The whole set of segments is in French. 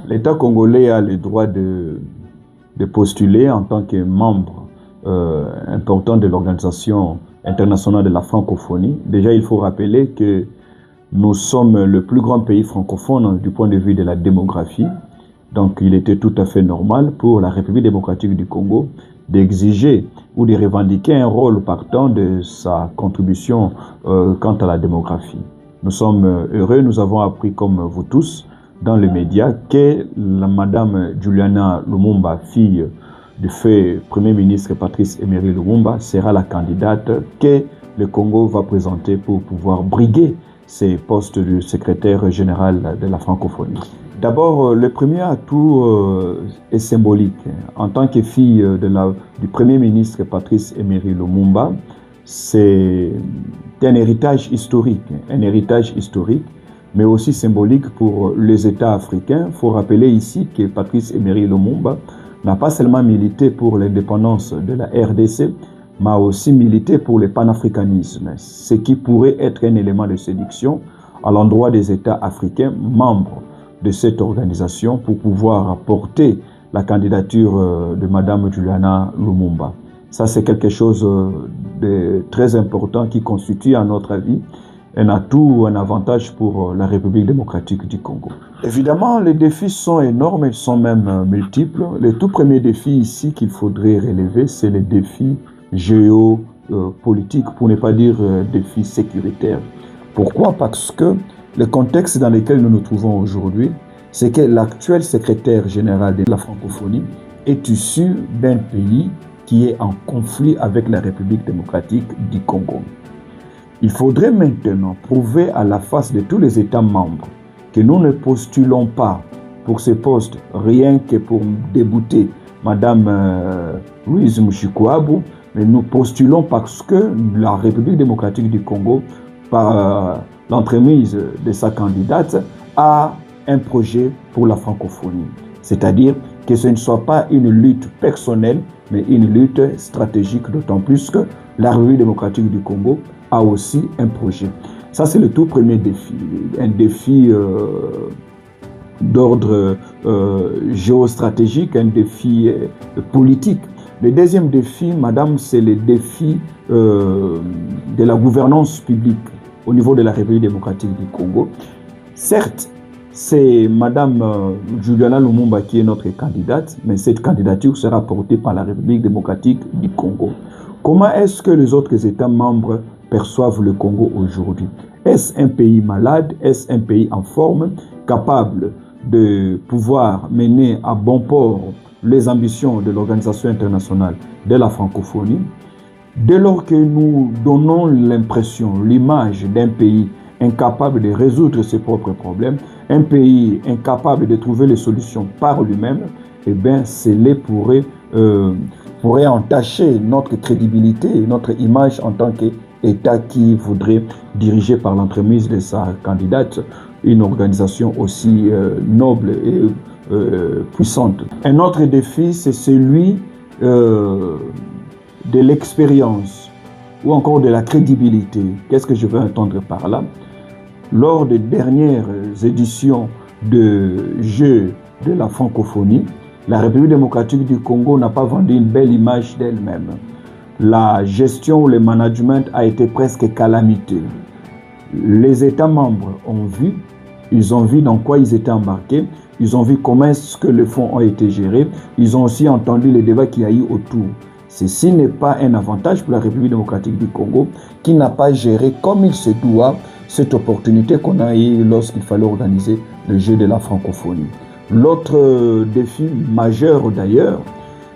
L'État congolais a le droit de postuler en tant que membre important de l'Organisation internationale de la francophonie. Déjà, il faut rappeler que nous sommes le plus grand pays francophone du point de vue de la démographie. Donc, il était tout à fait normal pour la République démocratique du Congo d'exiger ou de revendiquer un rôle partant de sa contribution quant à la démographie. Nous sommes heureux, nous avons appris comme vous tous dans les médias que la Madame Juliana Lumumba, fille du feu Premier ministre Patrice Emery Lumumba, sera la candidate que le Congo va présenter pour pouvoir briguer ces postes de secrétaire général de la francophonie. D'abord, le premier atout est symbolique. En tant que fille du Premier ministre Patrice Emery Lumumba, c'est un héritage historique, mais aussi symbolique pour les États africains. Il faut rappeler ici que Patrice Emery Lumumba n'a pas seulement milité pour l'indépendance de la RDC, mais aussi milité pour le panafricanisme, ce qui pourrait être un élément de séduction à l'endroit des États africains membres de cette organisation pour pouvoir porter la candidature de Madame Juliana Lumumba. Ça, c'est quelque chose de très important qui constitue, à notre avis, un atout, un avantage pour la République démocratique du Congo. Évidemment, les défis sont énormes, ils sont même multiples. Le tout premier défi ici qu'il faudrait relever, c'est le défi géopolitique, pour ne pas dire défi sécuritaire. Pourquoi? Parce que le contexte dans lequel nous nous trouvons aujourd'hui, c'est que l'actuel secrétaire général de la francophonie est issu d'un pays qui est en conflit avec la République démocratique du Congo. Il faudrait maintenant prouver à la face de tous les États membres que nous ne postulons pas pour ces postes rien que pour débouter Madame Louise Mushikiwabo, mais nous postulons parce que la République démocratique du Congo, par l'entremise de sa candidate, a un projet pour la francophonie. C'est-à-dire que ce ne soit pas une lutte personnelle, mais une lutte stratégique, d'autant plus que la République démocratique du Congo a aussi un projet. Ça, c'est le tout premier défi, un défi d'ordre géostratégique, un défi politique. Le deuxième défi, madame, c'est le défi de la gouvernance publique au niveau de la République démocratique du Congo. Certes, c'est Madame Juliana Lumumba qui est notre candidate, mais cette candidature sera portée par la République démocratique du Congo. Comment est-ce que les autres États membres perçoivent le Congo aujourd'hui? Est-ce un pays malade? Est-ce un pays en forme, capable de pouvoir mener à bon port les ambitions de l'Organisation internationale de la francophonie? Dès lors que nous donnons l'impression, l'image d'un pays incapable de résoudre ses propres problèmes, un pays incapable de trouver les solutions par lui-même, eh bien, cela pourrait entacher notre crédibilité et notre image en tant qu'État qui voudrait diriger par l'entremise de sa candidate une organisation aussi noble et puissante. Un autre défi, c'est celui de l'expérience ou encore de la crédibilité. Qu'est-ce que je veux entendre par là? Lors des dernières éditions de Jeux de la francophonie, la République démocratique du Congo n'a pas vendu une belle image d'elle-même. La gestion ou le management a été presque calamiteux. Les États membres ont vu, ils ont vu dans quoi ils étaient embarqués, ils ont vu comment est-ce que les fonds ont été gérés, ils ont aussi entendu les débats qu'il y a eu autour. Ceci n'est pas un avantage pour la République démocratique du Congo qui n'a pas géré comme il se doit cette opportunité qu'on a eue lorsqu'il fallait organiser le jeu de la francophonie. L'autre défi majeur d'ailleurs,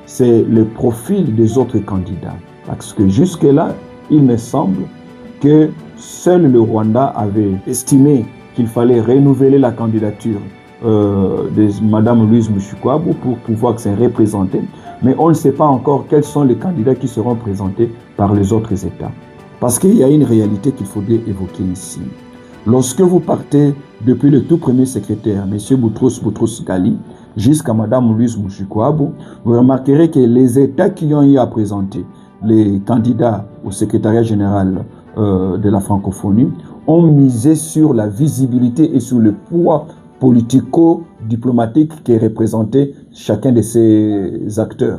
c'est le profil des autres candidats. Parce que jusque-là, il me semble que seul le Rwanda avait estimé qu'il fallait renouveler la candidature de Mme Louise Mushikiwabo pour pouvoir se représenter. Mais on ne sait pas encore quels sont les candidats qui seront présentés par les autres États. Parce qu'il y a une réalité qu'il faudrait évoquer ici. Lorsque vous partez depuis le tout premier secrétaire, M. Boutros Ghali, jusqu'à Mme Louise Mushikiwabo, vous remarquerez que les États qui ont eu à présenter les candidats au secrétariat général de la francophonie ont misé sur la visibilité et sur le poids diplomatique qui est représenté chacun de ces acteurs.